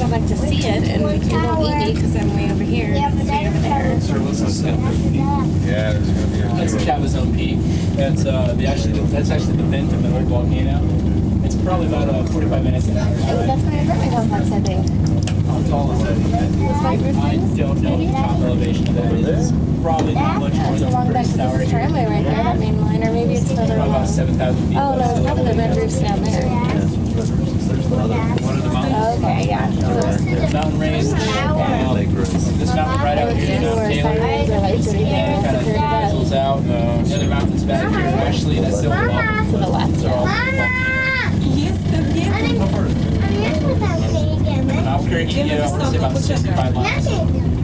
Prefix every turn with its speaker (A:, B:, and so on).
A: I'd like to see it, and it won't eat me because I'm way over here.
B: Yeah, but
A: It's way over there.
C: Yeah, there's gonna be a
D: That's the Cabazon Peak. That's that's actually the vent of the Earth volcano. It's probably about 45 minutes an hour.
A: Oh, that's my apartment complex, I think.
D: How tall is that?
A: It's my roof.
D: I don't know the top elevation of that. It's probably not much more
A: It's
D: than
A: along
D: the
A: that,
D: first
A: because
D: tower
A: it's a
D: here.
A: tramway right there, that main line, or maybe it's further
D: Probably
A: along.
D: about 7,000 feet.
A: Oh, no, it's probably the red roof's down there.
C: One of the mountains.
A: Oh, okay, yeah. So,
D: Mountain range.
C: Lake Rose.
D: This mountain right out here is Mount Taylor.
A: sirens or lights or anything,
D: Yeah, it kind of fizzles out. The other mountains back here, actually, that's the one.
A: to the left.
D: They're all Albuquerque, you know, it's about 65 miles.